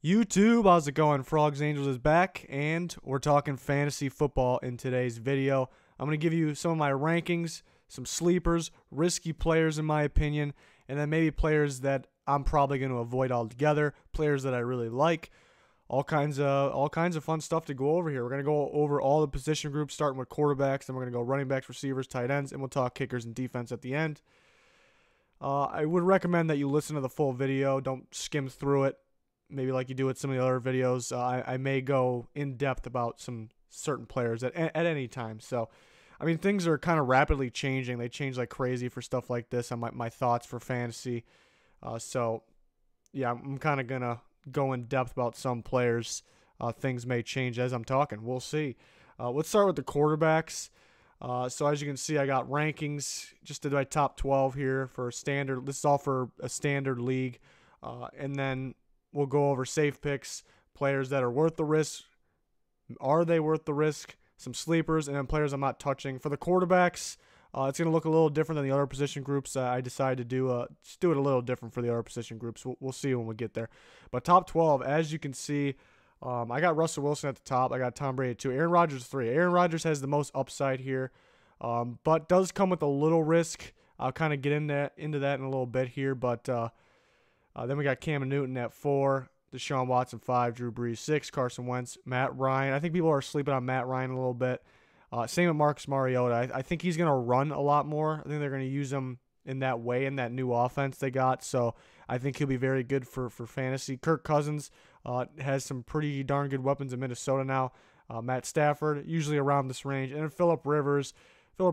YouTube, how's it going? Frogs Angels is back, and we're talking fantasy football in today's video. I'm going to give you some of my rankings, some sleepers, risky players in my opinion, and then maybe players that I'm probably going to avoid altogether, players that I really like. All kinds of fun stuff to go over here. We're going to go over all the position groups, starting with quarterbacks, then we're going to go running backs, receivers, tight ends, and we'll talk kickers and defense at the end. I would recommend that you listen to the full video. Don't skim through it. Maybe like you do with some of the other videos. I may go in depth about some certain players at any time. So, I mean, things are kind of rapidly changing. They change like crazy for stuff like this on my thoughts for fantasy. So, yeah, I'm kind of going to go in depth about some players. Things may change as I'm talking. We'll see. Let's start with the quarterbacks. So as you can see, I got rankings. Just did my top 12 here for standard. This is all for a standard league. And then we'll go over safe picks, players that are worth the risk. Are they worth the risk? Some sleepers, and then players I'm not touching. For the quarterbacks, it's going to look a little different than the other position groups. I decided to just do it a little different for the other position groups. We'll see when we get there. But top 12, as you can see, I got Russell Wilson at the top. I got Tom Brady at 2. Aaron Rodgers 3. Aaron Rodgers has the most upside here, but does come with a little risk. I'll kind of get into that in a little bit here, but then we got Cam Newton at 4, Deshaun Watson 5, Drew Brees 6, Carson Wentz, Matt Ryan. I think people are sleeping on Matt Ryan a little bit. Same with Marcus Mariota. I think he's going to run a lot more. I think they're going to use him in that way in that new offense they got. So I think he'll be very good for fantasy. Kirk Cousins has some pretty darn good weapons in Minnesota now. Matt Stafford, usually around this range. And then Phillip Rivers. The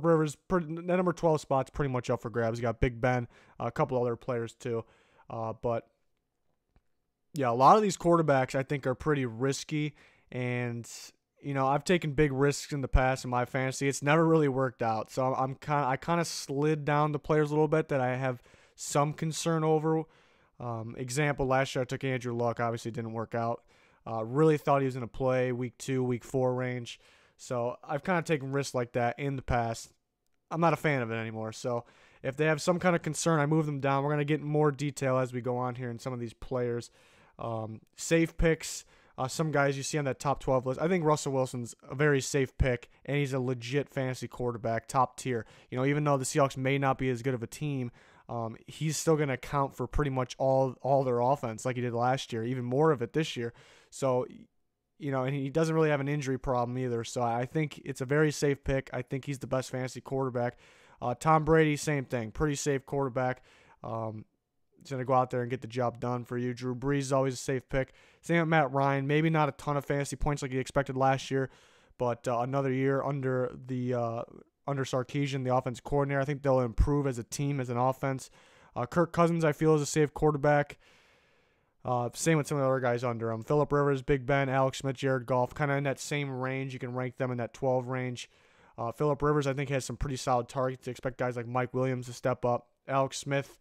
number 12 spot's pretty much up for grabs. You got Big Ben, a couple other players too. But yeah, a lot of these quarterbacks I think are pretty risky, and you know, I've taken big risks in the past in my fantasy. It's never really worked out. So I kind of slid down the players a little bit that I have some concern over. Example, last year I took Andrew Luck. Obviously didn't work out. Really thought he was going to play week 2, week 4 range. So I've kind of taken risks like that in the past. I'm not a fan of it anymore. So if they have some kind of concern, I move them down. We're going to get more detail as we go on here in some of these players. Safe picks. Some guys you see on that top 12 list. I think Russell Wilson's a very safe pick, and he's a legit fantasy quarterback, top tier. You know, even though the Seahawks may not be as good of a team, he's still going to account for pretty much all their offense like he did last year, even more of it this year. So, you know, and he doesn't really have an injury problem either. So I think it's a very safe pick. I think he's the best fantasy quarterback. Tom Brady, same thing. Pretty safe quarterback. He's going to go out there and get the job done for you. Drew Brees is always a safe pick. Same with Matt Ryan. Maybe not a ton of fantasy points like he expected last year, but another year under Sarkisian, the offense coordinator. I think they'll improve as a team, as an offense. Kirk Cousins, I feel, is a safe quarterback. Same with some of the other guys under him. Phillip Rivers, Big Ben, Alex Smith, Jared Goff, kind of in that same range. You can rank them in that 12 range. Phillip Rivers, I think, has some pretty solid targets. To expect guys like Mike Williams to step up. Alex Smith,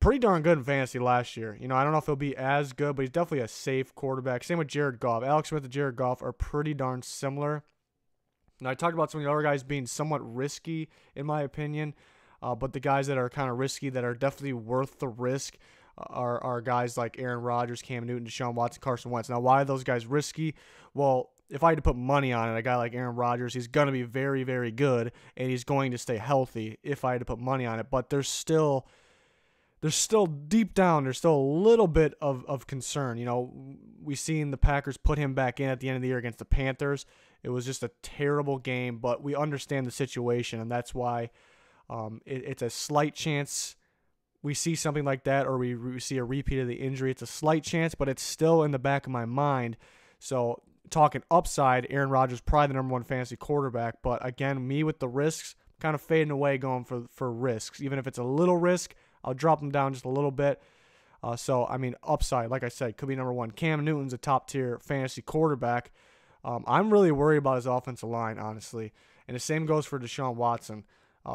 pretty darn good in fantasy last year. You know, I don't know if he'll be as good, but he's definitely a safe quarterback. Same with Jared Goff. Alex Smith and Jared Goff are pretty darn similar. Now, I talked about some of the other guys being somewhat risky, in my opinion, but the guys that are kind of risky, that are definitely worth the risk, are guys like Aaron Rodgers, Cam Newton, Deshaun Watson, Carson Wentz. Now, why are those guys risky? Well, if I had to put money on it, a guy like Aaron Rodgers, he's going to be very, very good, and he's going to stay healthy if I had to put money on it. But there's still deep down, there's still a little bit of concern. You know, we've seen the Packers put him back in at the end of the year against the Panthers. It was just a terrible game, but we understand the situation, and that's why it's a slight chance we see something like that, or we see a repeat of the injury. It's a slight chance, but it's still in the back of my mind. So talking upside, Aaron Rodgers probably the number 1 fantasy quarterback, but again, me with the risks, kind of fading away going for risks. Even if it's a little risk, I'll drop them down just a little bit. So, I mean, upside, like I said, could be number 1. Cam Newton's a top-tier fantasy quarterback. I'm really worried about his offensive line, honestly. And the same goes for Deshaun Watson.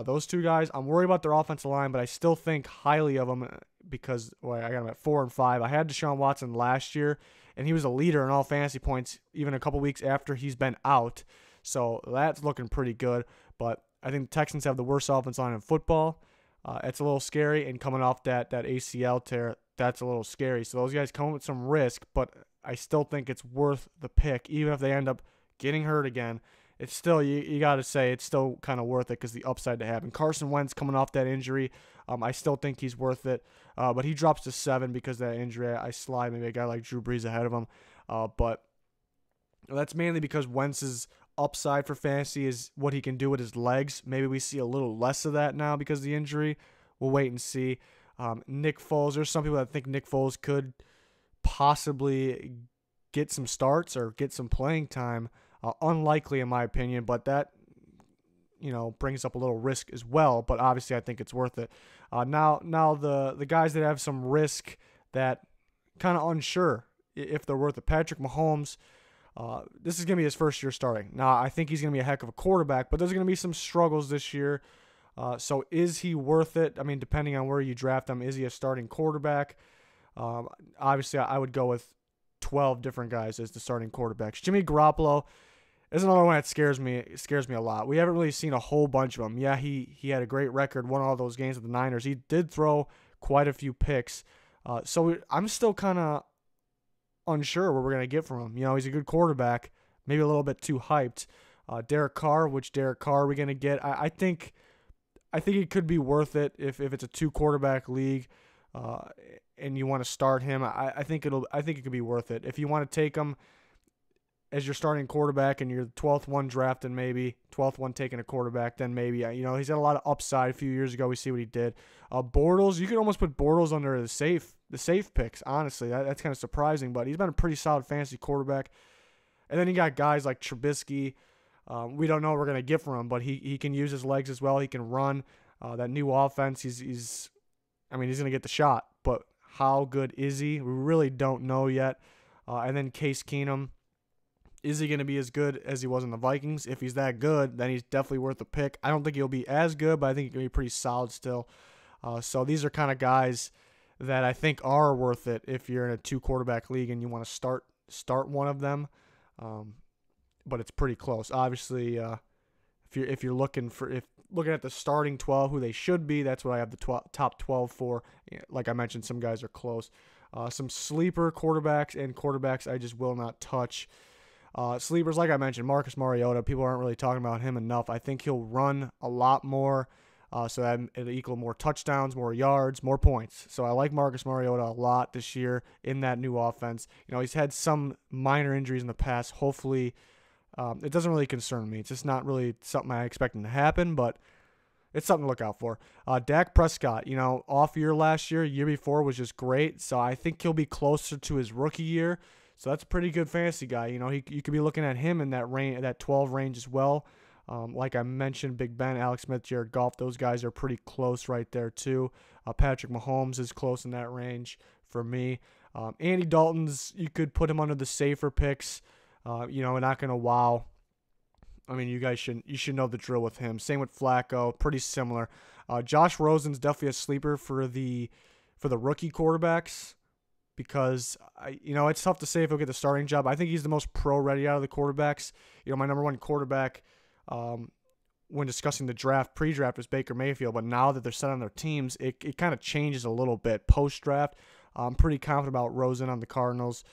Those two guys, I'm worried about their offensive line, but I still think highly of them because I got them at 4 and 5. I had Deshaun Watson last year, and he was a leader in all fantasy points even a couple weeks after he's been out. So that's looking pretty good. But I think the Texans have the worst offensive line in football. It's a little scary, and coming off that ACL tear, that's a little scary. So those guys come with some risk, but I still think it's worth the pick. Even if they end up getting hurt again, it's still, you got to say, it's still kind of worth it because the upside to have. And Carson Wentz coming off that injury, I still think he's worth it. But he drops to 7 because of that injury. I slide maybe a guy like Drew Brees ahead of him. But that's mainly because Wentz's upside for fantasy is what he can do with his legs. Maybe we see a little less of that now because of the injury. We'll wait and see. Nick Foles, there's some people that think Nick Foles could possibly get some starts or get some playing time. Unlikely in my opinion, but that, brings up a little risk as well. But obviously I think it's worth it. Now the guys that have some risk that kind of unsure if they're worth it. Patrick Mahomes, this is going to be his first year starting. Now I think he's going to be a heck of a quarterback, but there's going to be some struggles this year. So is he worth it? I mean, depending on where you draft him, is he a starting quarterback? Obviously I would go with 12 different guys as the starting quarterbacks. Jimmy Garoppolo is another one that scares me. It scares me a lot. We haven't really seen a whole bunch of them. Yeah, he had a great record, won all those games with the Niners. He did throw quite a few picks. So I'm still kind of unsure what we're going to get from him. He's a good quarterback, maybe a little bit too hyped. Derek Carr, which Derek Carr are we going to get? I think it could be worth it if it's a 2-quarterback league, and you want to start him. I think it could be worth it. If you want to take him as your starting quarterback and you're the 12th one drafted, maybe 12th one taking a quarterback, then maybe he's had a lot of upside. A few years ago, we see what he did. Bortles, you could almost put Bortles under the safe picks. Honestly, that's kind of surprising, but he's been a pretty solid fantasy quarterback. And then you got guys like Trubisky. We don't know what we're gonna get from him, but he can use his legs as well. He can run. That new offense, he's gonna get the shot, but how good is he? We really don't know yet. And then Case Keenum. Is he going to be as good as he was in the Vikings? If he's that good, then he's definitely worth a pick. I don't think he'll be as good, but I think he'll be pretty solid still. So these are kind of guys that I think are worth it if you're in a 2-quarterback league and you want to start one of them. But it's pretty close. Obviously, if you're looking at the starting 12, who they should be, that's what I have the top 12 for. Like I mentioned, some guys are close. Some sleeper quarterbacks I just will not touch. Sleepers, like I mentioned, Marcus Mariota, people aren't really talking about him enough. I think he'll run a lot more, so that it'll equal more touchdowns, more yards, more points. So I like Marcus Mariota a lot this year in that new offense. He's had some minor injuries in the past. Hopefully, it doesn't really concern me. It's just not really something I expect to happen, but it's something to look out for. Dak Prescott, off year last year, year before was just great. So I think he'll be closer to his rookie year. So that's a pretty good fantasy guy. You could be looking at him in that range, that 12 range as well. Like I mentioned, Big Ben, Alex Smith, Jared Goff, those guys are pretty close right there too. Patrick Mahomes is close in that range for me. Andy Dalton's, you could put him under the safer picks. Not going to wow. You should know the drill with him. Same with Flacco, pretty similar. Josh Rosen's definitely a sleeper for the rookie quarterbacks. Because it's tough to say if he'll get the starting job. I think he's the most pro-ready out of the quarterbacks. My number one quarterback when discussing the pre-draft was Baker Mayfield. But now that they're set on their teams, it kind of changes a little bit post-draft. I'm pretty confident about Rosen on the Cardinals.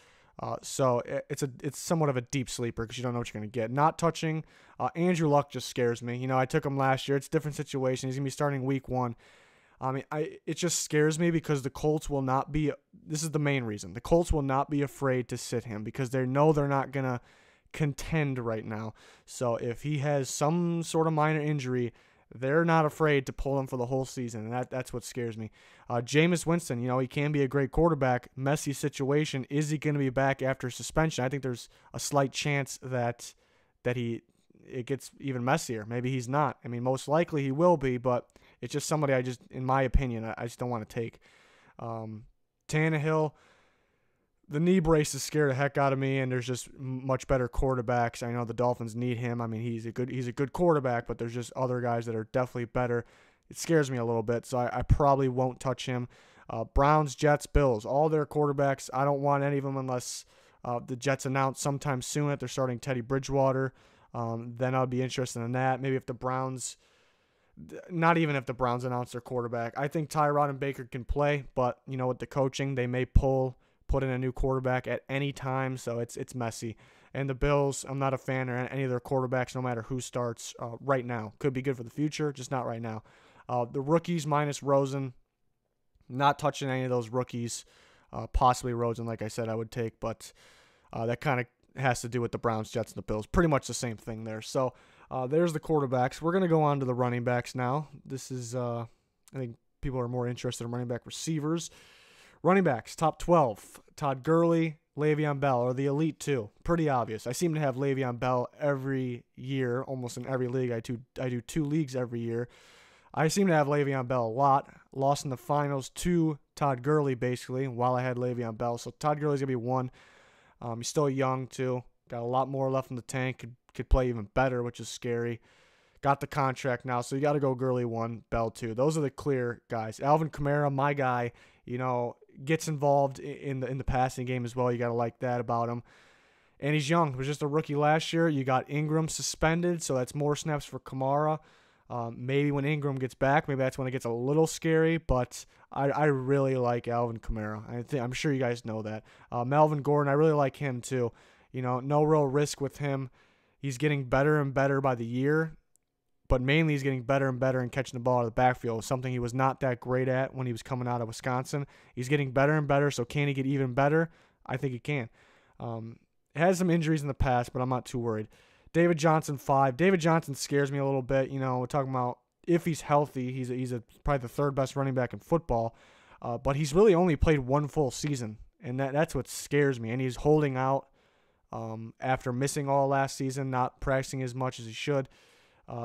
So it's somewhat of a deep sleeper because you don't know what you're going to get. Not touching Andrew Luck just scares me. I took him last year. It's a different situation. He's going to be starting week 1. It just scares me because the Colts will not be – this is the main reason. The Colts will not be afraid to sit him because they know they're not going to contend right now. So if he has some sort of minor injury, they're not afraid to pull him for the whole season, and that's what scares me. Jameis Winston, he can be a great quarterback. Messy situation. Is he going to be back after suspension? I think there's a slight chance that it gets even messier. Maybe he's not. Most likely he will be, but – it's just somebody in my opinion, I just don't want to take. Tannehill, the knee brace has scared the heck out of me, and there's just much better quarterbacks. I know the Dolphins need him. He's a good quarterback, but there's just other guys that are definitely better. It scares me a little bit, so I probably won't touch him. Browns, Jets, Bills, all their quarterbacks. I don't want any of them unless the Jets announce sometime soon that they're starting Teddy Bridgewater. Then I'll be interested in that. Maybe if the Browns Not even if the Browns announce their quarterback. I think Tyrod and Baker can play, but with the coaching, they may put in a new quarterback at any time, so it's messy. And the Bills, I'm not a fan of any of their quarterbacks, no matter who starts right now. Could be good for the future, just not right now. The rookies minus Rosen, not touching any of those rookies. Possibly Rosen, like I said, I would take, but that kind of has to do with the Browns, Jets, and the Bills. Pretty much the same thing there. So there's the quarterbacks. We're going to go on to the running backs now. This is, I think people are more interested in running back receivers. Running backs, top 12. Todd Gurley, Le'Veon Bell are the elite two. Pretty obvious. I seem to have Le'Veon Bell every year, almost in every league. I do 2 leagues every year. I seem to have Le'Veon Bell a lot. Lost in the finals to Todd Gurley, basically, while I had Le'Veon Bell. So Todd Gurley's going to be 1. He's still young, too. Got a lot more left in the tank. Could play even better, which is scary. Got the contract now, so you got to go Gurley 1, Bell 2. Those are the clear guys. Alvin Kamara, my guy, gets involved in the passing game as well. You got to like that about him. And he's young. He was just a rookie last year. You got Ingram suspended, so that's more snaps for Kamara. Maybe when Ingram gets back, maybe that's when it gets a little scary, but I really like Alvin Kamara. I'm sure you guys know that. Melvin Gordon, I really like him too. No real risk with him. He's getting better and better by the year, but mainly he's getting better and better in catching the ball out of the backfield, something he was not that great at when he was coming out of Wisconsin. He's getting better and better, so can he get even better? I think he can. Has some injuries in the past, but I'm not too worried. David Johnson, 5. David Johnson scares me a little bit. We're talking about if he's healthy, he's probably the 3rd best running back in football, but he's really only played 1 full season, and that's what scares me. And he's holding out after missing all last season, not practicing as much as he should.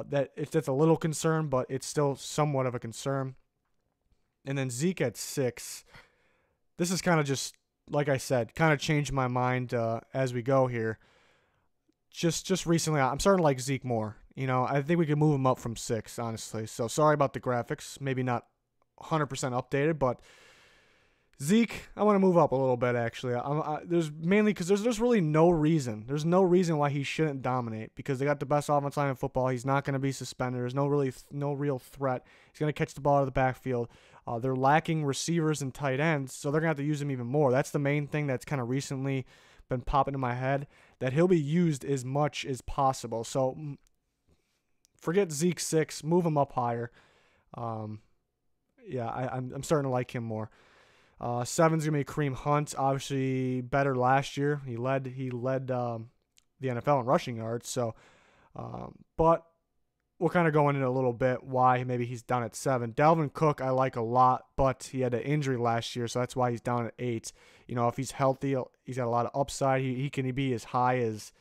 That's a little concern, but it's still somewhat of a concern. And then Zeke at 6. This is kind of just, like I said, kind of changed my mind as we go here. Just recently, I'm starting to like Zeke more. I think we could move him up from 6, honestly. So sorry about the graphics. Maybe not 100% updated, but Zeke, I want to move up a little bit, actually. There's mainly because there's really no reason. There's no reason why he shouldn't dominate because they got the best offensive line in football. He's not going to be suspended. There's no real threat. He's going to catch the ball out of the backfield. They're lacking receivers and tight ends, so they're going to have to use him even more. That's the main thing that's kind of recently been popping in my head, that he'll be used as much as possible. So forget Zeke 6, move him up higher. I'm starting to like him more. 7's gonna be Kareem Hunt. Obviously better last year. He led the NFL in rushing yards. So, but we'll kind of go into a little bit why maybe he's down at 7. Dalvin Cook I like a lot, but he had an injury last year, so that's why he's down at 8. If he's healthy, he's got a lot of upside. He can be as high as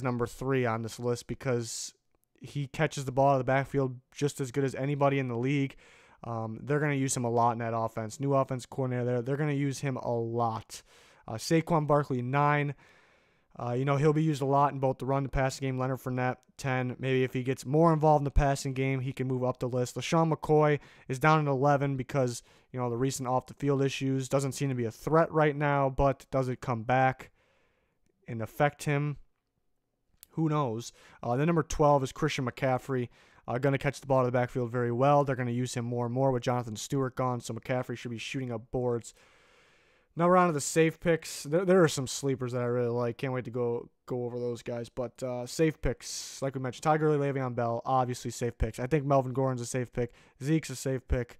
number 3 on this list because he catches the ball out of the backfield just as good as anybody in the league. They're going to use him a lot in that offense. New offense coordinator there. They're going to use him a lot. Saquon Barkley, 9. He'll be used a lot in both the run and passing game. Leonard Fournette, 10. Maybe if he gets more involved in the passing game, he can move up the list. LaShawn McCoy is down at 11 because, the recent off-the-field issues. Doesn't seem to be a threat right now, but does it come back and affect him? Who knows? Then number 12 is Christian McCaffrey. Going to catch the ball out of the backfield very well. They're going to use him more and more with Jonathan Stewart gone, so McCaffrey should be shooting up boards. Now we're on to the safe picks. There are some sleepers that I really like. Can't wait to go over those guys. But safe picks, like we mentioned, Todd Gurley, Le'Veon Bell, obviously safe picks. I think Melvin Gordon's a safe pick. Zeke's a safe pick.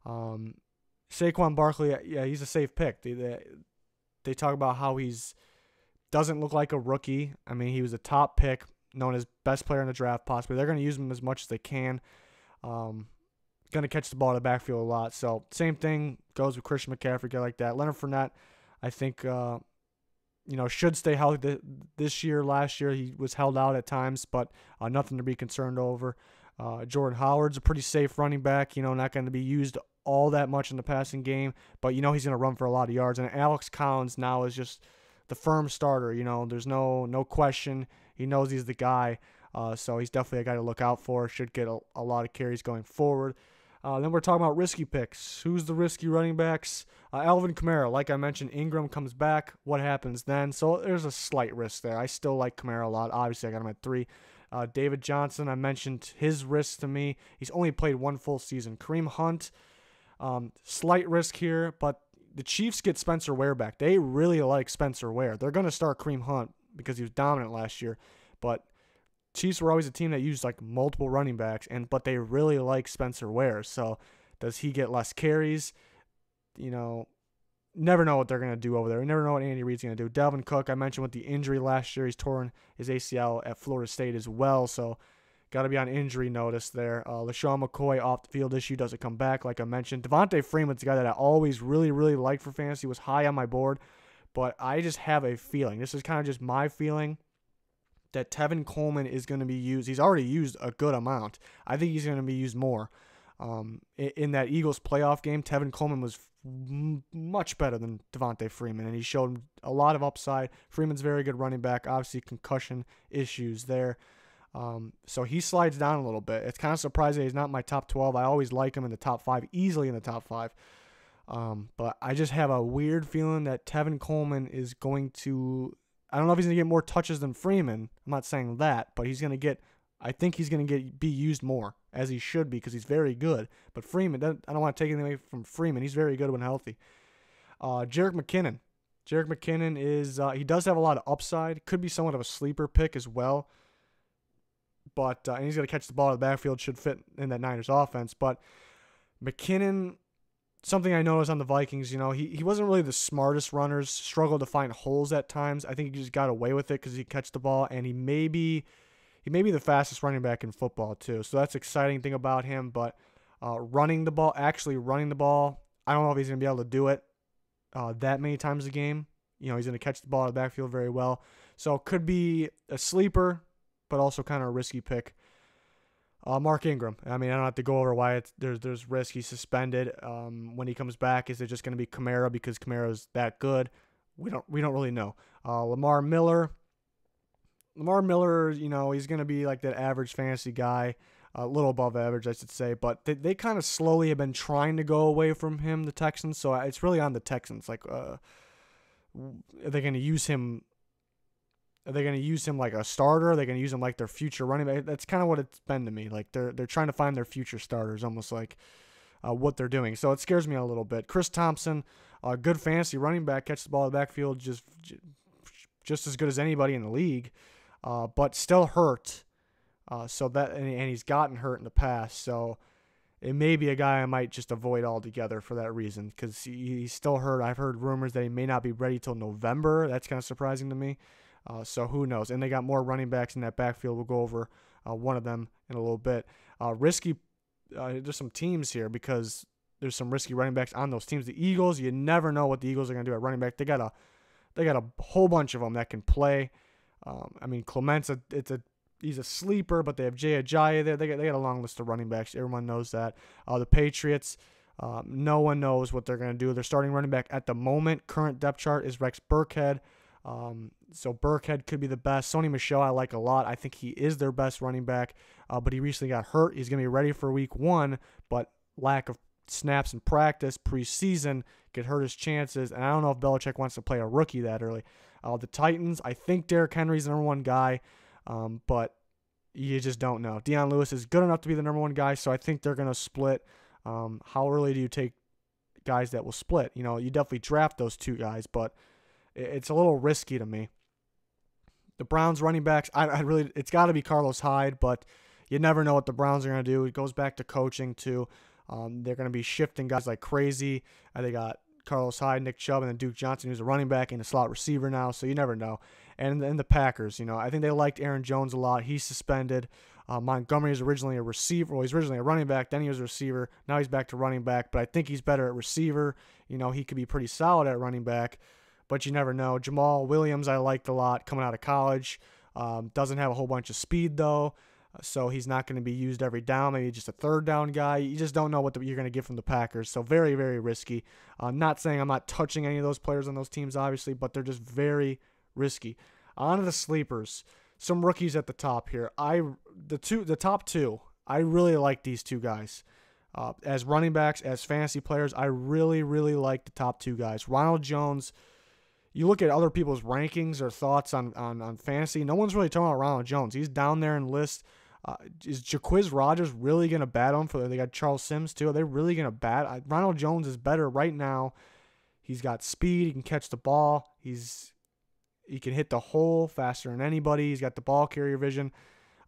Saquon Barkley, yeah, he's a safe pick. They talk about how doesn't look like a rookie. I mean, he was a top pick, known as best player in the draft possibly. They're going to use him as much as they can. Going to catch the ball in the backfield a lot. So same thing goes with Christian McCaffrey, guy like that. Leonard Fournette, I think, should stay healthy this year. Last year he was held out at times, but nothing to be concerned over. Jordan Howard's a pretty safe running back. Not going to be used all that much in the passing game, but he's going to run for a lot of yards. And Alex Collins now is just the firm starter. There's no question. He knows he's the guy. So he's definitely a guy to look out for. Should get a lot of carries going forward. Then we're talking about risky picks. Who's the risky running backs? Alvin Kamara. Like I mentioned, Ingram comes back. What happens then? So there's a slight risk there. I still like Kamara a lot. Obviously, I got him at 3. David Johnson, I mentioned his risk to me. He's only played one full season. Kareem Hunt, slight risk here, but the Chiefs get Spencer Ware back. They really like Spencer Ware. They're going to start Kareem Hunt because he was dominant last year, but Chiefs were always a team that used like multiple running backs, but they really like Spencer Ware. So does he get less carries? Never know what they're going to do over there. You never know what Andy Reid's going to do. Dalvin Cook, I mentioned with the injury last year, he's torn his ACL at Florida State as well, so got to be on injury notice there. LaShawn McCoy, off-the-field issue, doesn't come back, like I mentioned. Devontae Freeman's a guy that I always really, really liked for fantasy, was high on my board, but I just have a feeling, this is kind of just my feeling, that Tevin Coleman is going to be used. He's already used a good amount. I think he's going to be used more. In that Eagles playoff game, Tevin Coleman was much better than Devontae Freeman, and he showed a lot of upside. Freeman's very good running back. Obviously, concussion issues there. So he slides down a little bit. It's kind of surprising he's not in my top 12. I always like him in the top 5, easily in the top 5. But I just have a weird feeling that Tevin Coleman is going to, I don't know if he's going to get more touches than Freeman. I'm not saying that, but he's going to get, I think he's going to be used more, as he should be, because he's very good. But Freeman, I don't want to take anything away from Freeman. He's very good when healthy. Jerick McKinnon. Jerick McKinnon is, he does have a lot of upside. Could be somewhat of a sleeper pick as well. But and he's going to catch the ball in the backfield, should fit in that Niners offense. But McKinnon, something I noticed on the Vikings, he wasn't really the smartest runners, struggled to find holes at times. I think he just got away with it because he catch the ball, and he may be the fastest running back in football too. So that's the exciting thing about him. But running the ball, I don't know if he's going to be able to do it that many times a game. He's going to catch the ball in the backfield very well. So it could be a sleeper, but also kind of a risky pick. Mark Ingram. I mean, I don't have to go over why there's risk. He's suspended. When he comes back, is it just going to be Kamara because Kamara's that good? We don't really know. Lamar Miller, he's going to be like that average fantasy guy, a little above average, I should say. But they kind of slowly have been trying to go away from him, the Texans. So it's really on the Texans. Like, are they going to use him? Are they going to use him like a starter? Are they going to use him like their future running back? That's kind of what it's been to me. Like they're trying to find their future starters, almost like what they're doing. So it scares me a little bit. Chris Thompson, a good fantasy running back, catches the ball in the backfield just as good as anybody in the league, but still hurt. And he's gotten hurt in the past. So it may be a guy I might just avoid altogether for that reason because he's still hurt. I've heard rumors that he may not be ready till November. That's kind of surprising to me. So who knows? And they got more running backs in that backfield. We'll go over one of them in a little bit. Risky. There's some teams here because there's some risky running backs on those teams. The Eagles, you never know what the Eagles are going to do at running back. They got a whole bunch of them that can play. Clement's he's a sleeper, but they have Jay Ajayi there. They got a long list of running backs. Everyone knows that. The Patriots, no one knows what they're going to do. They're starting running back at the moment. Current depth chart is Rex Burkhead. So Burkhead could be the best. Sony Michel I like a lot. I think he is their best running back, but he recently got hurt. He's going to be ready for week 1, but lack of snaps in practice preseason could hurt his chances, and I don't know if Belichick wants to play a rookie that early. The Titans, I think Derrick Henry's the number 1 guy, but you just don't know. Deion Lewis is good enough to be the number 1 guy, so I think they're going to split. How early do you take guys that will split? You definitely draft those 2 guys, but it's a little risky to me. The Browns running backs, it's got to be Carlos Hyde, but you never know what the Browns are going to do. It goes back to coaching too. They're going to be shifting guys like crazy. They got Carlos Hyde, Nick Chubb, and then Duke Johnson, who's a running back and a slot receiver now, so you never know. And the Packers, I think they liked Aaron Jones a lot. He's suspended. Montgomery is originally a receiver. Well, he's originally a running back, then he was a receiver. Now he's back to running back, but I think he's better at receiver. He could be pretty solid at running back. But you never know. Jamal Williams I liked a lot coming out of college. Doesn't have a whole bunch of speed, though, so he's not going to be used every down, maybe just a third down guy. You just don't know what you're going to get from the Packers, so very, very risky. I'm not saying I'm not touching any of those players on those teams, obviously, but they're just very risky. On to the sleepers. Some rookies at the top here. The top 2, I really like these 2 guys. As running backs, as fantasy players, I really, really like the top 2 guys. Ronald Jones, you look at other people's rankings or thoughts on fantasy, no one's really talking about Ronald Jones. He's down there in list. Is Jaquiz Rodgers really going to bat him? They got Charles Sims too. Are they really going to bat? Ronald Jones is better right now. He's got speed. He can catch the ball. He can hit the hole faster than anybody. He's got the ball carrier vision.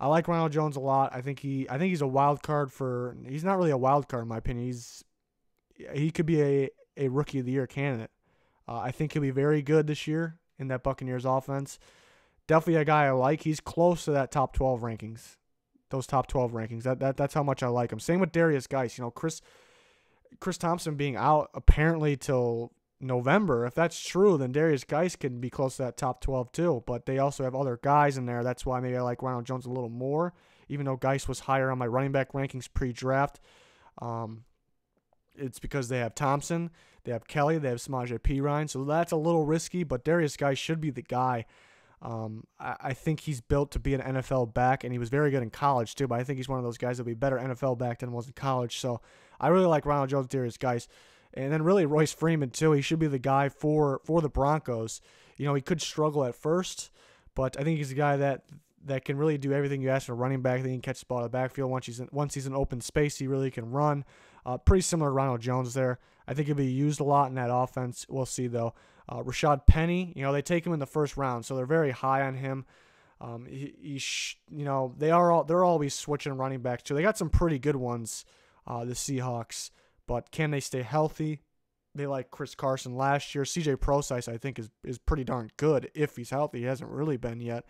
I like Ronald Jones a lot. I think he's a wild card for. He's not really a wild card in my opinion. He could be a rookie of the year candidate. I think he'll be very good this year in that Buccaneers offense. Definitely a guy I like. He's close to that top 12 rankings. Those top 12 rankings. That's how much I like him. Same with Darius Geis. Chris Thompson being out apparently till November. If that's true, then Darius Geis can be close to that top 12 too. But they also have other guys in there. That's why maybe I like Ronald Jones a little more, even though Geis was higher on my running back rankings pre-draft. It's because they have Thompson, they have Kelly, they have Samaje Perine. So that's a little risky, but Darius Geis should be the guy. I think he's built to be an NFL back, and he was very good in college too, but I think he's one of those guys that'll be better NFL back than was in college. So I really like Ronald Jones, Darius Geis. And then really Royce Freeman too. He should be the guy for the Broncos. He could struggle at first, but I think he's a guy that can really do everything you ask for a running back. He can catch the ball in the backfield. Once he's in open space, he really can run. Pretty similar to Ronald Jones there. I think he'll be used a lot in that offense. We'll see though. Rashad Penny, they take him in the first round, so they're very high on him. They're always switching running backs too. They got some pretty good ones, the Seahawks, but can they stay healthy? They like Chris Carson last year. CJ Prosise, I think, is pretty darn good if he's healthy. He hasn't really been yet.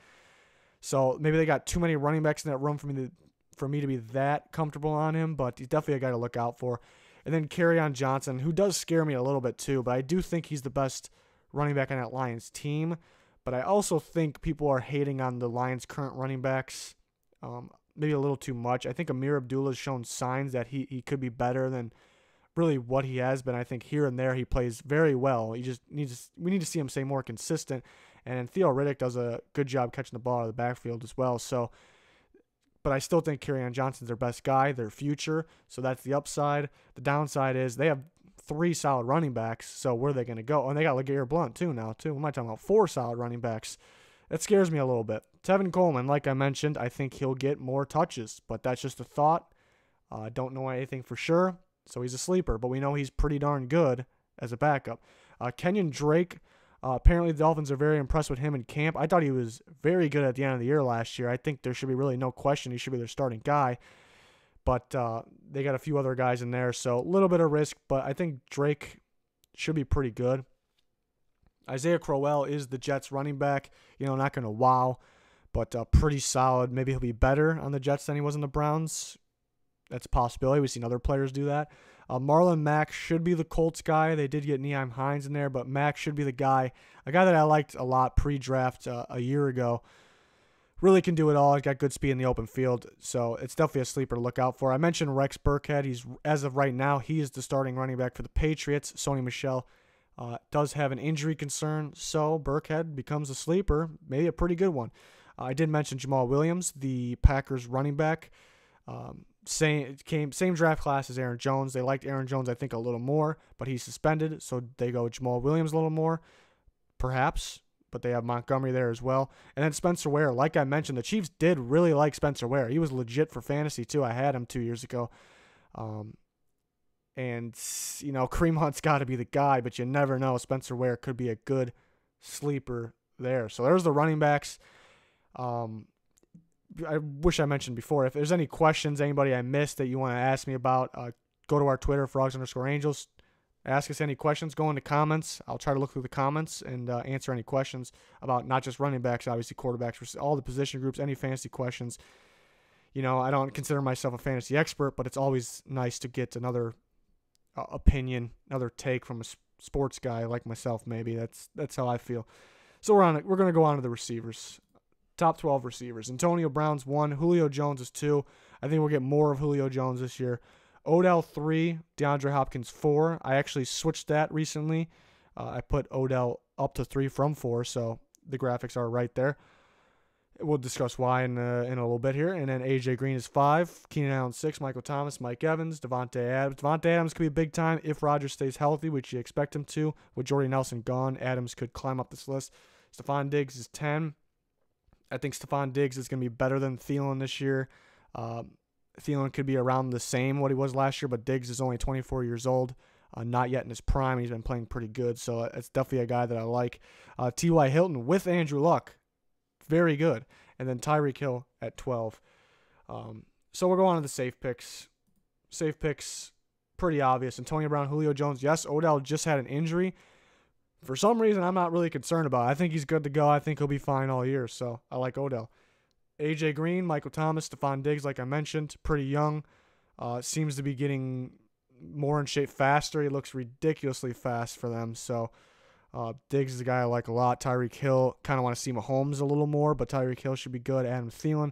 So maybe they got too many running backs in that room for me to be that comfortable on him, but he's definitely a guy to look out for. And then Kerryon Johnson, who does scare me a little bit too, but I do think he's the best running back on that Lions team. But I also think people are hating on the Lions' current running backs maybe a little too much. I think Amir Abdullah has shown signs that he could be better than really what he has been. I think here and there he plays very well. We need to see him stay more consistent. And Theo Riddick does a good job catching the ball out of the backfield as well. So, but I still think Kerryon Johnson's their best guy, their future. So that's the upside. The downside is they have 3 solid running backs. So where are they going to go? Oh, and they got LeGarrette Blount too now too. What am I talking about? 4 solid running backs. That scares me a little bit. Tevin Coleman, like I mentioned, I think he'll get more touches, but that's just a thought. Don't know anything for sure. So he's a sleeper, but we know he's pretty darn good as a backup. Kenyon Drake, apparently the Dolphins are very impressed with him in camp. I thought he was very good at the end of the year last year. I think there should be really no question he should be their starting guy. But they got a few other guys in there, so a little bit of risk, but I think Drake should be pretty good. Isaiah Crowell is the Jets running back. Not going to wow, but pretty solid. Maybe he'll be better on the Jets than he was in the Browns. That's a possibility. We've seen other players do that. Marlon Mack should be the Colts guy. They did get Nyheim Hines in there, but Mack should be the guy. A guy that I liked a lot pre-draft a year ago. Really can do it all. He's got good speed in the open field, so it's definitely a sleeper to look out for. I mentioned Rex Burkhead. As of right now, he is the starting running back for the Patriots. Sony Michel does have an injury concern, so Burkhead becomes a sleeper, maybe a pretty good one. I did mention Jamal Williams, the Packers running back. Same draft class as Aaron Jones. They liked Aaron Jones, I think, a little more, but he's suspended, so they go Jamal Williams a little more, perhaps, but they have Montgomery there as well. And then Spencer Ware, like I mentioned, the Chiefs did really like Spencer Ware. He was legit for fantasy, too. I had him 2 years ago. And, Kareem Hunt's got to be the guy, but you never know. Spencer Ware could be a good sleeper there. So there's the running backs. I wish I mentioned before, if there's any questions, anybody I missed that you want to ask me about, go to our Twitter, frogs_angels. Ask us any questions. Go in the comments. I'll try to look through the comments and answer any questions about not just running backs, obviously quarterbacks, all the position groups, any fantasy questions. I don't consider myself a fantasy expert, but it's always nice to get another opinion, another take from a sports guy like myself. Maybe that's how I feel. So we're going to go on to the receivers. Top 12 receivers. Antonio Brown's 1. Julio Jones is 2. I think we'll get more of Julio Jones this year. Odell 3. DeAndre Hopkins 4. I actually switched that recently. I put Odell up to 3 from 4, so the graphics are right there. We'll discuss why in a little bit here. And then A.J. Green is 5, Keenan Allen 6, Michael Thomas, Mike Evans, Devontae Adams. Devontae Adams could be big time if Rodgers stays healthy, which you expect him to. With Jordy Nelson gone, Adams could climb up this list. Stephon Diggs is 10. I think Stephon Diggs is going to be better than Thielen this year. Thielen could be around the same what he was last year, but Diggs is only 24 years old, not yet in his prime. He's been playing pretty good, so it's definitely a guy that I like. T.Y. Hilton with Andrew Luck, very good. And then Tyreek Hill at 12. So we're going on to the safe picks. Safe picks, pretty obvious. Antonio Brown, Julio Jones. Yes, Odell just had an injury. For some reason, I'm not really concerned about it. I think he's good to go. I think he'll be fine all year, so I like Odell. A.J. Green, Michael Thomas, Stephon Diggs, like I mentioned, pretty young. Seems to be getting more in shape faster. He looks ridiculously fast for them, so Diggs is a guy I like a lot. Tyreek Hill, kind of want to see Mahomes a little more, but Tyreek Hill should be good. Adam Thielen.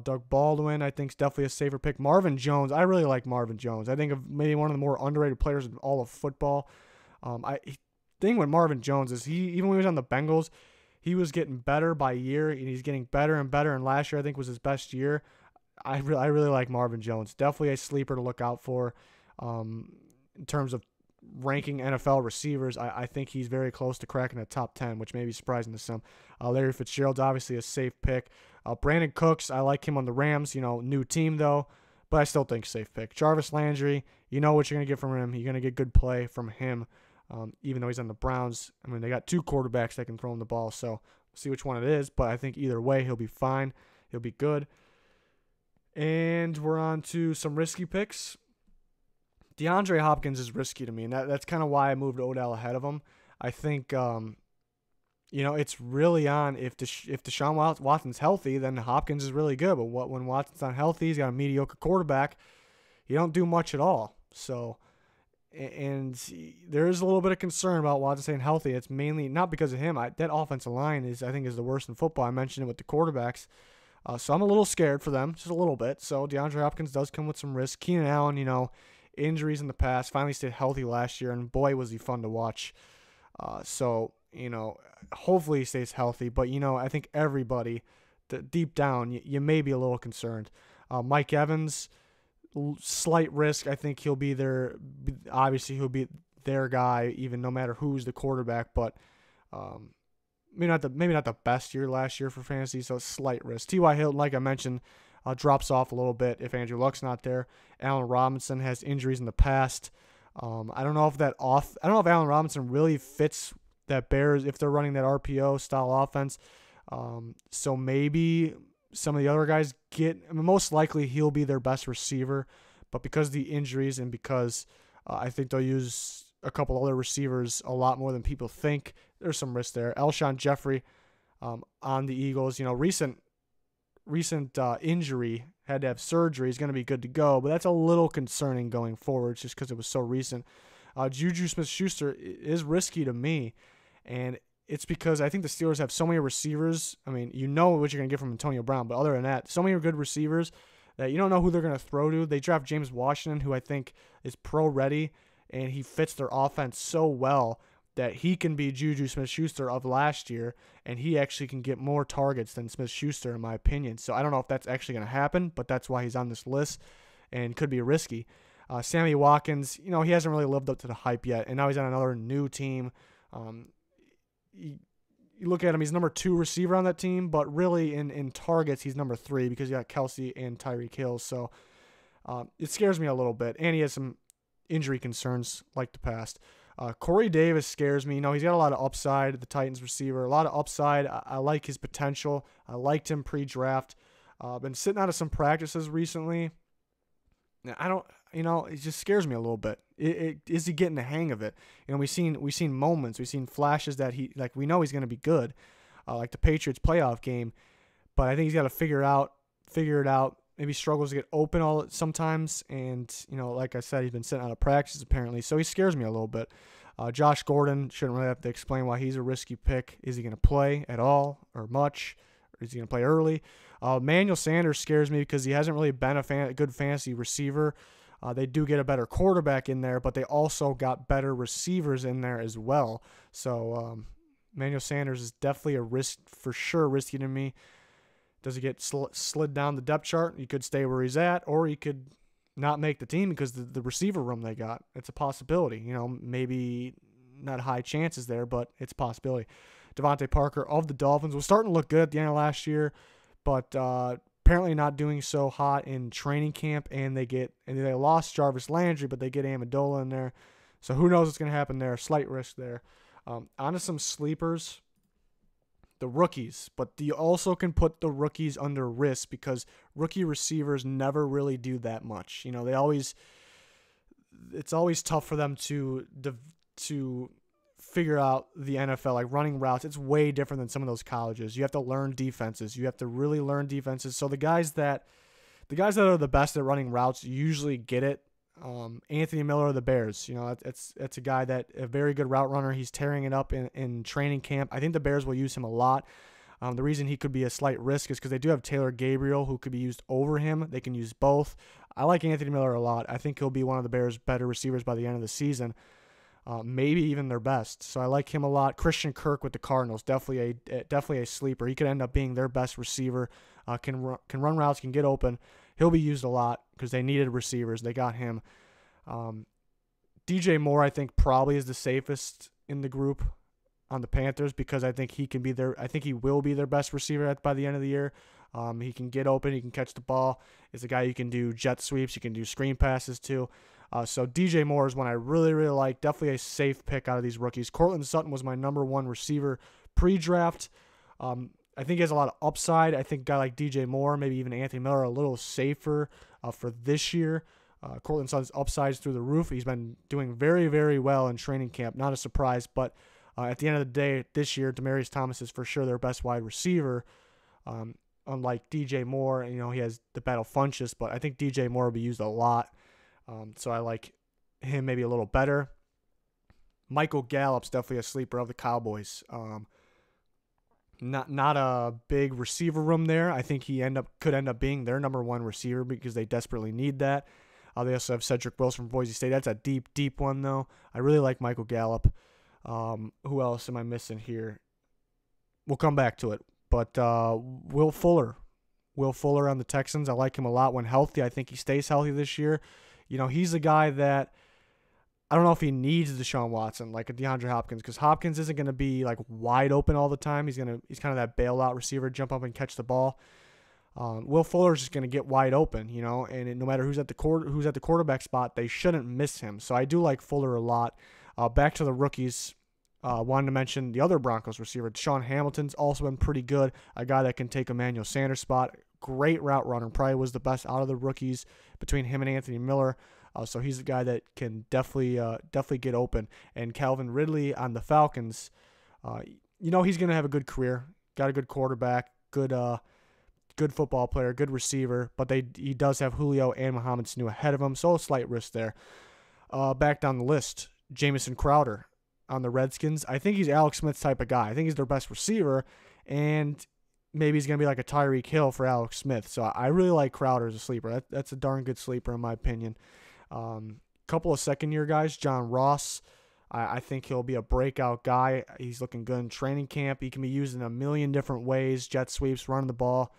Doug Baldwin, I think, is definitely a safer pick. Marvin Jones, I really like Marvin Jones. I think of maybe one of the more underrated players in all of football. Thing with Marvin Jones is even when he was on the Bengals, he was getting better by year, and he's getting better and better, and last year I think was his best year. I really like Marvin Jones. Definitely a sleeper to look out for in terms of ranking NFL receivers. I think he's very close to cracking the top 10, which may be surprising to some. Larry Fitzgerald's obviously a safe pick. Brandon Cooks, I like him on the Rams. New team though, but I still think safe pick. Jarvis Landry, you know what you're going to get from him. You're going to get good play from him, even though he's on the Browns. I mean, they got two quarterbacks that can throw him the ball, so we'll see which one it is, but I think either way he'll be fine. He'll be good. And we're on to some risky picks. DeAndre Hopkins is risky to me, and that's kind of why I moved Odell ahead of him. I think, it's really on if Deshaun Watson's healthy, then Hopkins is really good. But when Watson's not healthy, he's got a mediocre quarterback. He don't do much at all. So, and there is a little bit of concern about Watson staying healthy. It's mainly not because of him. That offensive line is the worst in football. I mentioned it with the quarterbacks. So I'm a little scared for them, just a little bit. So DeAndre Hopkins does come with some risk. Keenan Allen, injuries in the past, finally stayed healthy last year, and boy, was he fun to watch. Hopefully he stays healthy. But, I think everybody, deep down, you may be a little concerned. Mike Evans, slight risk. I think he'll be there. Obviously, he'll be their guy, even no matter who's the quarterback. But maybe not the best year last year for fantasy, so slight risk. T.Y. Hilton, like I mentioned, drops off a little bit if Andrew Luck's not there. Allen Robinson has injuries in the past. I don't know if Allen Robinson really fits that Bears if they're running that RPO style offense. So maybe some of the other guys most likely he'll be their best receiver, but because of the injuries and because I think they'll use a couple other receivers a lot more than people think, there's some risk there. Alshon Jeffrey on the Eagles, recent injury, had to have surgery, is going to be good to go, but that's a little concerning going forward just because it was so recent. Juju Smith-Schuster is risky to me, and it's because I think the Steelers have so many receivers. I mean, you know what you're going to get from Antonio Brown, but other than that, so many good receivers that you don't know who they're going to throw to. They draft James Washington, who I think is pro-ready, and he fits their offense so well that he can be Juju Smith-Schuster of last year, and he actually can get more targets than Smith-Schuster, in my opinion. So I don't know if that's actually going to happen, but that's why he's on this list and could be risky. Sammy Watkins, he hasn't really lived up to the hype yet, and now he's on another new team. You look at him, he's number 2 receiver on that team, but really in targets, he's number 3 because you got Kelsey and Tyreek Hill. So it scares me a little bit, and he has some injury concerns like the past. Corey Davis scares me. He's got a lot of upside, the Titans receiver, a lot of upside. I like his potential. I liked him pre-draft. Been sitting out of some practices recently. It just scares me a little bit. Is he getting the hang of it? We've seen moments, we've seen flashes that we know he's going to be good, like the Patriots playoff game, but I think he's got to figure it out. Maybe struggles to get open sometimes, and like I said, he's been sitting out of practice apparently, so he scares me a little bit. Josh Gordon, shouldn't really have to explain why he's a risky pick. Is he going to play at all or much? Or is he going to play early? Emmanuel Sanders scares me because he hasn't really been a good fantasy receiver. They do get a better quarterback in there, but they also got better receivers in there as well. So Emmanuel Sanders is definitely a risk, for sure risky to me. Does he get slid down the depth chart? He could stay where he's at, or he could not make the team because the receiver room they got. It's a possibility. Maybe not high chances there, but it's a possibility. Devontae Parker of the Dolphins was starting to look good at the end of last year, but apparently not doing so hot in training camp, and they lost Jarvis Landry, but they get Amendola in there. So who knows what's going to happen there. Slight risk there. On to some sleepers. The rookies, but you also can put the rookies under risk because rookie receivers never really do that much. It's always tough for them to figure out the NFL, like running routes. It's way different than some of those colleges. You have to learn defenses. You have to really learn defenses. So the guys that are the best at running routes usually get it. Anthony Miller of the Bears, it's a guy a very good route runner. He's tearing it up in training camp. I think the Bears will use him a lot. The reason he could be a slight risk is because they do have Taylor Gabriel who could be used over him. They can use both. I like Anthony Miller a lot. I think he'll be one of the Bears' better receivers by the end of the season, maybe even their best. So I like him a lot. Christian Kirk with the Cardinals, definitely a sleeper. He could end up being their best receiver. Can run routes, can get open. He'll be used a lot because they needed receivers. They got him. DJ Moore, I think, probably is the safest in the group on the Panthers because I think he will be their best receiver by the end of the year. He can get open. He can catch the ball. He's a guy you can do jet sweeps. You can do screen passes too. So DJ Moore is one I really, really like. Definitely a safe pick out of these rookies. Courtland Sutton was my number one receiver pre-draft. I think he has a lot of upside. I think a guy like DJ Moore, maybe even Anthony Miller, are a little safer for this year. Courtland Sutton's upside's through the roof. He's been doing very, very well in training camp. Not a surprise, but at the end of the day, this year, Demaryius Thomas is for sure their best wide receiver. Unlike DJ Moore, he has the battle Funchess, but I think DJ Moore will be used a lot. So I like him maybe a little better. Michael Gallup's definitely a sleeper of the Cowboys. Not a big receiver room there. I think he could end up being their number one receiver because they desperately need that. They also have Cedric Wilson from Boise State. That's a deep, deep one, though. I really like Michael Gallup. Who else am I missing here? We'll come back to it. But Will Fuller on the Texans. I like him a lot when healthy. I think he stays healthy this year. He's a guy that I don't know if he needs Deshaun Watson like a DeAndre Hopkins because Hopkins isn't going to be like wide open all the time. He's kind of that bailout receiver, jump up and catch the ball. Will Fuller's just going to get wide open, and no matter who's at the quarterback spot, they shouldn't miss him. So I do like Fuller a lot. Back to the rookies. Wanted to mention the other Broncos receiver, Deshaun Hamilton's also been pretty good. A guy that can take Emmanuel Sanders' spot. Great route runner. Probably was the best out of the rookies between him and Anthony Miller. So he's a guy that can definitely get open. And Calvin Ridley on the Falcons, he's going to have a good career. Got a good quarterback, good football player, good receiver. But he does have Julio and Mohamed Sanu ahead of him, so a slight risk there. Back down the list, Jamison Crowder on the Redskins. I think he's Alex Smith's type of guy. I think he's their best receiver, and maybe he's going to be like a Tyreek Hill for Alex Smith. So I really like Crowder as a sleeper. That's a darn good sleeper in my opinion. Couple of second-year guys, John Ross. I think he'll be a breakout guy. He's looking good in training camp. He can be used in a million different ways, jet sweeps, running the ball,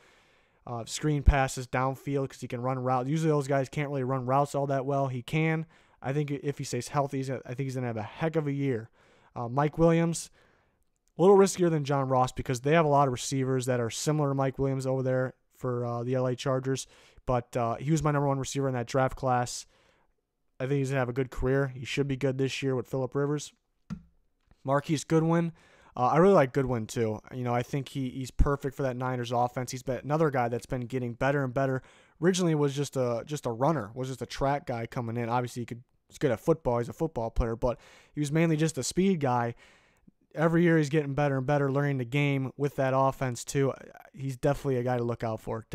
screen passes downfield because he can run routes. Usually those guys can't really run routes all that well. He can. I think if he stays healthy, I think he's going to have a heck of a year. Mike Williams, a little riskier than John Ross because they have a lot of receivers that are similar to Mike Williams over there for the LA Chargers. But he was my number one receiver in that draft class. I think he's going to have a good career. He should be good this year with Phillip Rivers. Marquise Goodwin. I really like Goodwin too. I think he's perfect for that Niners offense. He's been another guy that's been getting better and better. Originally was just a runner, was just a track guy coming in. Obviously he's good at football. He's a football player, but he was mainly just a speed guy. Every year he's getting better and better, learning the game with that offense too. He's definitely a guy to look out for.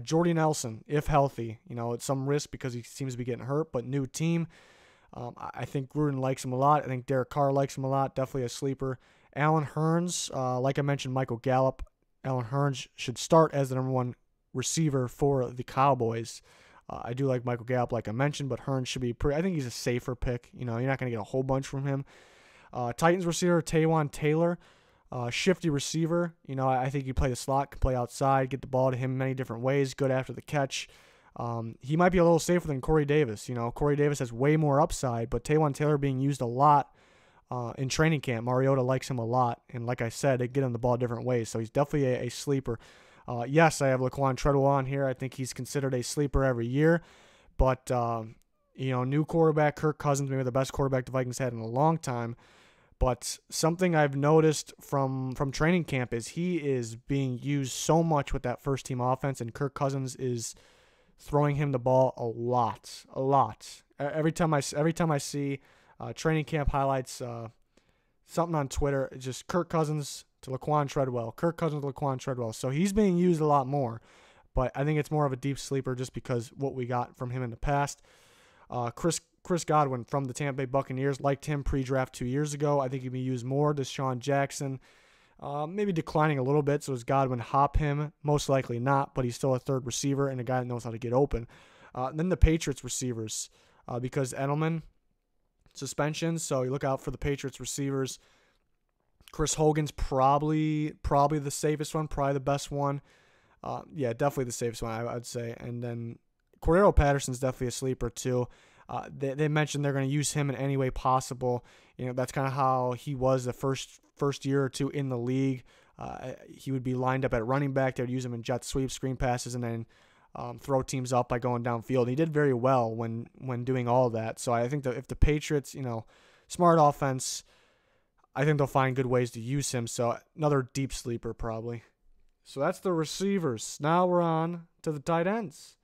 Jordy Nelson, if healthy, it's some risk because he seems to be getting hurt, but new team. I think Gruden likes him a lot. I think Derek Carr likes him a lot. Definitely a sleeper. Allen Hurns, like I mentioned, Michael Gallup. Allen Hurns should start as the number one receiver for the Cowboys. I do like Michael Gallup, like I mentioned, but Hurns should be I think he's a safer pick. You're not going to get a whole bunch from him. Titans receiver Taywan Taylor. shifty receiver. I think he play the slot, can play outside, get the ball to him many different ways, good after the catch. He might be a little safer than Corey Davis. Corey Davis has way more upside, but Taywan Taylor being used a lot in training camp. Mariota likes him a lot, and like I said, they get him the ball different ways, so he's definitely a sleeper. Yes, I have Laquan Treadwell on here. I think he's considered a sleeper every year, but new quarterback, Kirk Cousins, maybe the best quarterback the Vikings had in a long time. But something I've noticed from training camp is he is being used so much with that first team offense, and Kirk Cousins is throwing him the ball a lot. Every time I see training camp highlights, something on Twitter, it's just Kirk Cousins to Laquan Treadwell, Kirk Cousins to Laquan Treadwell. So he's being used a lot more, but I think it's more of a deep sleeper just because what we got from him in the past. Chris Godwin from the Tampa Bay Buccaneers, liked him pre-draft 2 years ago. I think he'd be used more. Deshaun Jackson, maybe declining a little bit. So does Godwin hop him? Most likely not, but he's still a third receiver and a guy that knows how to get open. Then the Patriots receivers, because Edelman suspension, so you look out for the Patriots receivers. Chris Hogan's probably the safest one, probably the best one. Yeah, definitely the safest one, I would say. And then Cordero Patterson's definitely a sleeper too. They mentioned they're going to use him in any way possible. That's kind of how he was the first year or two in the league. He would be lined up at running back. They would use him in jet sweeps, screen passes, and then throw teams up by going downfield. And he did very well when doing all of that. So I think that if the Patriots, smart offense, I think they'll find good ways to use him. So another deep sleeper probably. So that's the receivers. Now we're on to the tight ends.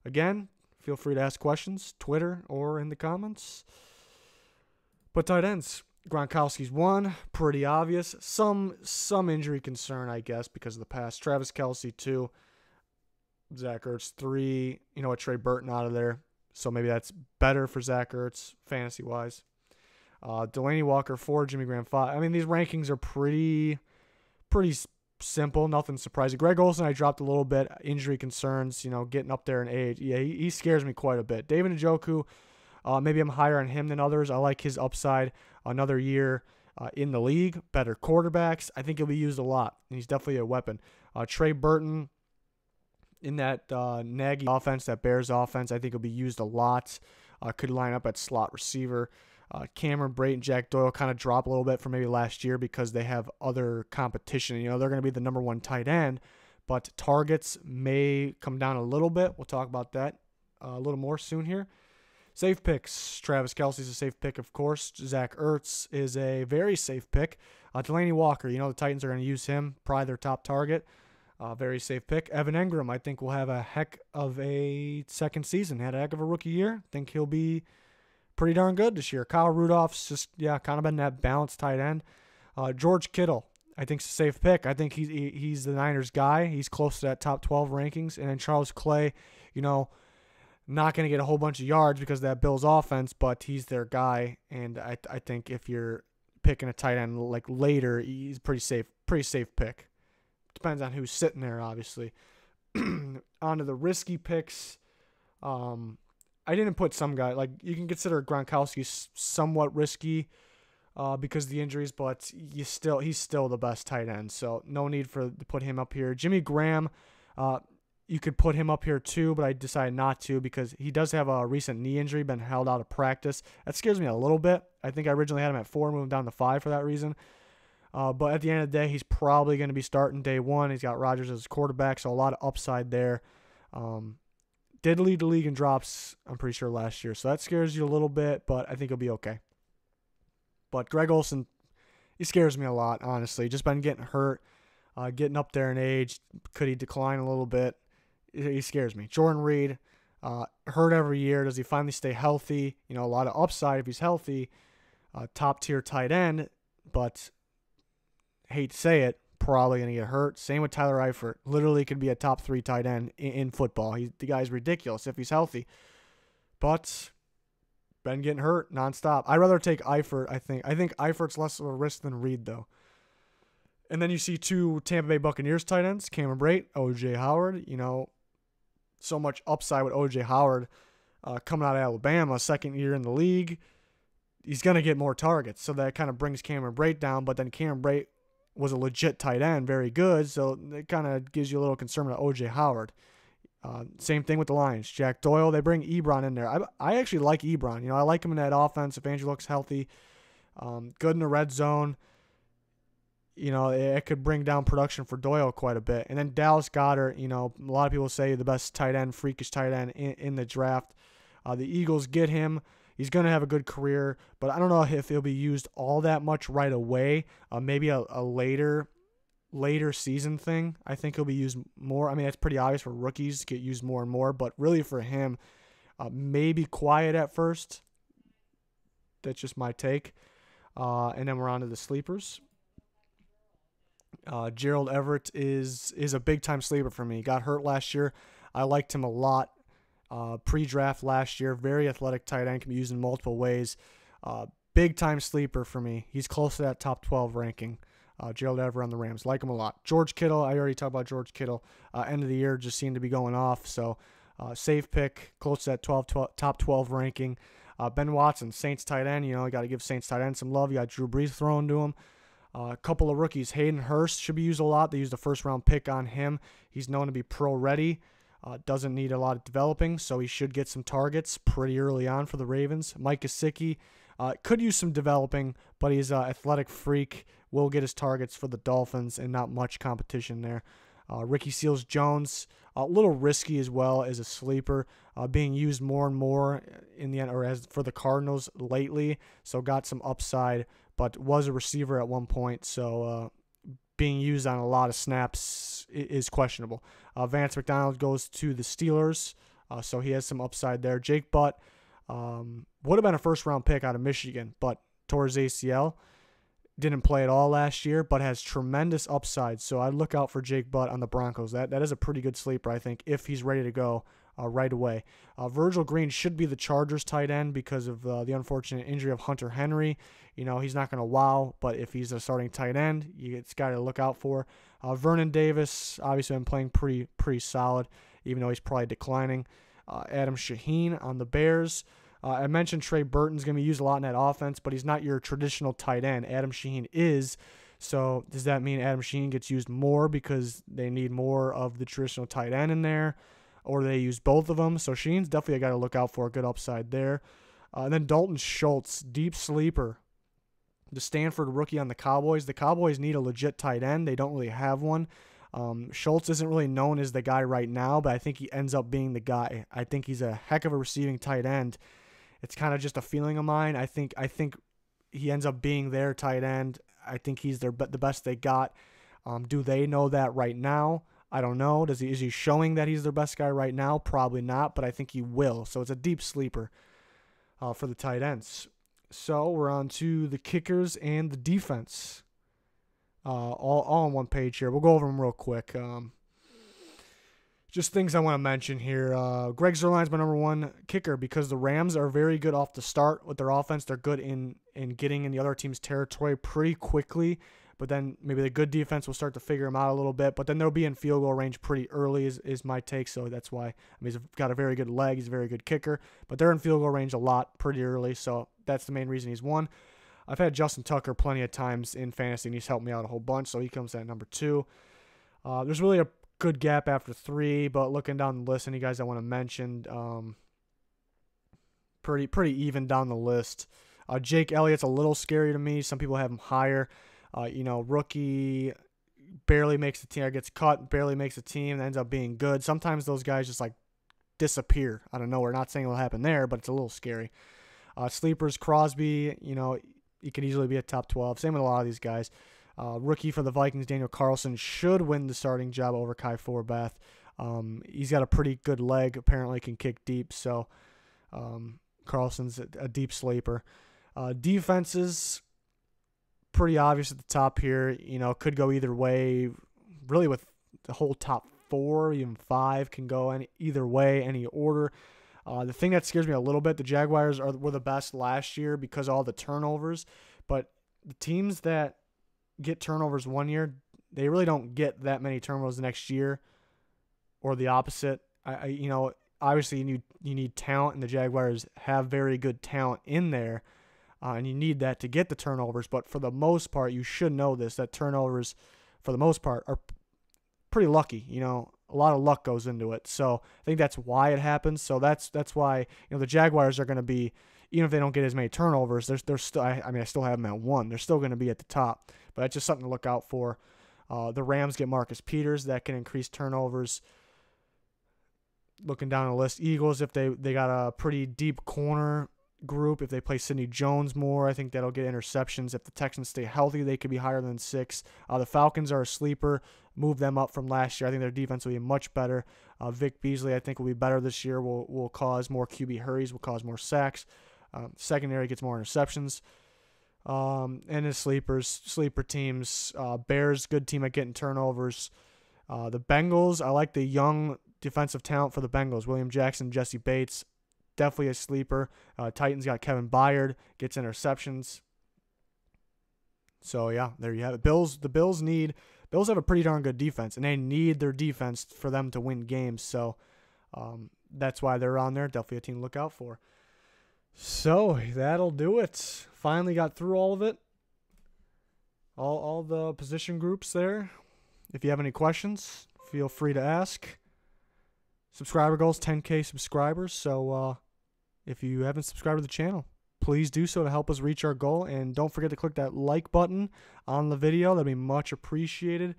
Again, feel free to ask questions, Twitter or in the comments. But tight ends, Gronkowski's one, pretty obvious. Some injury concern, I guess, because of the past. Travis Kelce, 2. Zach Ertz, 3. Trey Burton out of there. So maybe that's better for Zach Ertz, fantasy-wise. Delaney Walker, 4. Jimmy Graham, 5. I mean, these rankings are pretty simple, nothing surprising. Greg Olsen, I dropped a little bit. Injury concerns, getting up there in age. Yeah, he scares me quite a bit. David Njoku, maybe I'm higher on him than others. I like his upside. Another year in the league, better quarterbacks. I think he'll be used a lot, and he's definitely a weapon. Trey Burton in that Nagy offense, that Bears offense, I think he'll be used a lot. Could line up at slot receiver. Cameron Brate and Jack Doyle kind of drop a little bit from maybe last year because they have other competition. They're going to be the number 1 tight end, but targets may come down a little bit. We'll talk about that a little more soon here. Safe picks. Travis Kelce's a safe pick, of course. Zach Ertz is a very safe pick. Delaney Walker, the Titans are going to use him, probably their top target. Very safe pick. Evan Engram, I think, will have a heck of a second season. Had a heck of a rookie year. think he'll be pretty darn good this year. Kyle Rudolph's just, kind of been that balanced tight end. George Kittle, I think, is a safe pick. I think he's the Niners guy. He's close to that top 12 rankings. And then Charles Clay, not going to get a whole bunch of yards because of that Bills offense, but he's their guy. And I think if you're picking a tight end like later, he's pretty safe pick. Depends on who's sitting there, obviously. On to the risky picks. I didn't put some guy, like you can consider Gronkowski somewhat risky because of the injuries, but he's still the best tight end, so no need to put him up here. Jimmy Graham, you could put him up here too, but I decided not to because he does have a recent knee injury, been held out of practice. That scares me a little bit. I think I originally had him at 4, moving down to 5 for that reason. But at the end of the day, he's probably going to be starting day 1. He's got Rodgers as his quarterback, so a lot of upside there. Did lead the league in drops, I'm pretty sure, last year. So that scares you a little bit, but I think he'll be okay. But Greg Olsen, he scares me a lot, honestly. Just been getting hurt, getting up there in age. Could he decline a little bit? He scares me. Jordan Reed, hurt every year. Does he finally stay healthy? A lot of upside if he's healthy. Top-tier tight end, but hate to say it, probably going to get hurt. Same with Tyler Eifert. Literally could be a top 3 tight end in football. The guy's ridiculous if he's healthy. But been getting hurt nonstop. I'd rather take Eifert, I think. I think Eifert's less of a risk than Reed, though. And then you see 2 Tampa Bay Buccaneers tight ends, Cameron Brate, O.J. Howard. So much upside with O.J. Howard coming out of Alabama, second year in the league. He's going to get more targets, so that kind of brings Cameron Brate down. But then Cameron Brate was a legit tight end, very good. So it kind of gives you a little concern with O.J. Howard. Same thing with the Lions. Jack Doyle, they bring Ebron in there. I actually like Ebron. I like him in that offense if Andrew looks healthy. Good in the red zone. It could bring down production for Doyle quite a bit. And then Dallas Goedert, a lot of people say the best tight end, freakish tight end in the draft. The Eagles get him. He's going to have a good career, but I don't know if he'll be used all that much right away. Maybe a later season thing. I think he'll be used more. I mean, it's pretty obvious for rookies to get used more and more, but really for him, maybe quiet at first. That's just my take. And then we're on to the sleepers. Gerald Everett is a big-time sleeper for me. He got hurt last year. I liked him a lot. Pre-draft last year, very athletic tight end, can be used in multiple ways. Big-time sleeper for me. He's close to that top 12 ranking. Gerald Everett on the Rams. Like him a lot. George Kittle, I already talked about George Kittle. End of the year just seemed to be going off. So safe pick, close to that top 12 ranking. Ben Watson, Saints tight end. You got to give Saints tight end some love. You got Drew Brees thrown to him. A couple of rookies. Hayden Hurst should be used a lot. They used a first-round pick on him. He's known to be pro-ready. Doesn't need a lot of developing, so he should get some targets pretty early on for the Ravens. Mike Gesicki could use some developing, but he's an athletic freak. Will get his targets for the Dolphins, and not much competition there. Ricky Seals-Jones, a little risky as well as a sleeper, being used more and more in the end, or as for the Cardinals lately. So got some upside, but was a receiver at one point. So being used on a lot of snaps is questionable. Vance McDonald goes to the Steelers, so he has some upside there. Jake Butt would have been a first-round pick out of Michigan, but tore his ACL. Didn't play at all last year, but has tremendous upside. So I'd look out for Jake Butt on the Broncos. That is a pretty good sleeper, I think, if he's ready to go right away. Virgil Green should be the Chargers tight end because of the unfortunate injury of Hunter Henry. He's not going to wow, but if he's a starting tight end, it's got to look out for. Vernon Davis, obviously been playing pretty solid, even though he's probably declining. Adam Shaheen on the Bears. I mentioned Trey Burton's going to be used a lot in that offense, but he's not your traditional tight end. Adam Shaheen is. So does that mean Adam Shaheen gets used more because they need more of the traditional tight end in there, or they use both of them? So Shaheen's definitely a guy to look out for, a good upside there. And then Dalton Schultz, deep sleeper. The Stanford rookie on the Cowboys. The Cowboys need a legit tight end. They don't really have one. Schultz isn't really known as the guy right now, but I think he ends up being the guy. I think he's a heck of a receiving tight end. It's kind of just a feeling of mine. I think he ends up being their tight end. I think he's the best they got. Do they know that right now? I don't know. Is he showing that he's their best guy right now? Probably not, but I think he will. So it's a deep sleeper for the tight ends. So we're on to the kickers and the defense. All on one page here. We'll go over them real quick. Just things I want to mention here. Greg Zuerlein's my number one kicker because the Rams are very good off the start with their offense. They're good in getting in the other team's territory pretty quickly, but then maybe the good defense will start to figure them out a little bit, but then they'll be in field goal range pretty early is my take, so that's why. He's got a very good leg. He's a very good kicker, but they're in field goal range a lot pretty early, so that's the main reason he's one. I've had Justin Tucker plenty of times in fantasy, and he's helped me out a whole bunch, so he comes at number 2. There's really a good gap after 3, but looking down the list, any guys I want to mention, pretty even down the list. Jake Elliott's a little scary to me. Some people have him higher. Rookie, barely makes the team, gets cut, barely makes the team, and ends up being good. Sometimes those guys just disappear out of nowhere. Not saying it'll happen there, but it's a little scary. Sleepers, Crosby, he could easily be a top 12. Same with a lot of these guys. Rookie for the Vikings, Daniel Carlson, should win the starting job over Kai Forbath. He's got a pretty good leg. Apparently can kick deep, so Carlson's a deep sleeper. Defenses, pretty obvious at the top here. Could go either way. Really with the whole top 4, even 5 can go either way, any order. The thing that scares me a little bit, the Jaguars were the best last year because of all the turnovers, but the teams that get turnovers one year, they really don't get that many turnovers the next year, or the opposite. Obviously you need talent, and the Jaguars have very good talent in there. and you need that to get the turnovers. But for the most part, you should know this, that turnovers, for the most part, are pretty lucky. You know, a lot of luck goes into it. So I think that's why it happens. So that's why, you know, the Jaguars are going to be, even if they don't get as many turnovers, they're still, I mean, I still have them at 1. They're still going to be at the top. But that's just something to look out for. The Rams get Marcus Peters. That can increase turnovers. Looking down the list, Eagles, if they got a pretty deep corner group, if they play Sidney Jones more, I think that'll get interceptions. If the Texans stay healthy, they could be higher than 6. The Falcons are a sleeper. Move them up from last year. I think their defense will be much better. Vic Beasley, I think, will be better this year. Will cause more QB hurries, will cause more sacks. Secondary gets more interceptions. And his sleeper teams, Bears, good team at getting turnovers. The Bengals, I like the young defensive talent for the Bengals. William Jackson, Jesse Bates, definitely a sleeper. Titans got Kevin Byard, gets interceptions. So yeah, there you have it. The Bills have a pretty darn good defense, and they need their defense for them to win games. So that's why they're on there. Definitely a team to look out for. So that'll do it. Finally got through all of it. All the position groups there. If you have any questions, feel free to ask. Subscriber goals, 10K subscribers. So if you haven't subscribed to the channel, please do so to help us reach our goal. And don't forget to click that like button on the video. That'd be much appreciated.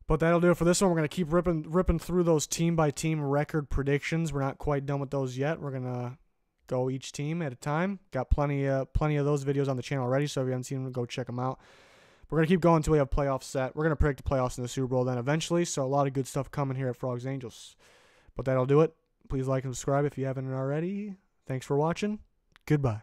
But that'll do it for this one. We're going to keep ripping through those team-by-team record predictions. We're not quite done with those yet. We're going to go each team at a time. Got plenty of those videos on the channel already, so if you haven't seen them, go check them out. We're going to keep going until we have playoffs set. We're going to predict the playoffs in the Super Bowl then eventually, so a lot of good stuff coming here at Frogs Angels. But that'll do it. Please like and subscribe if you haven't already. Thanks for watching. Goodbye.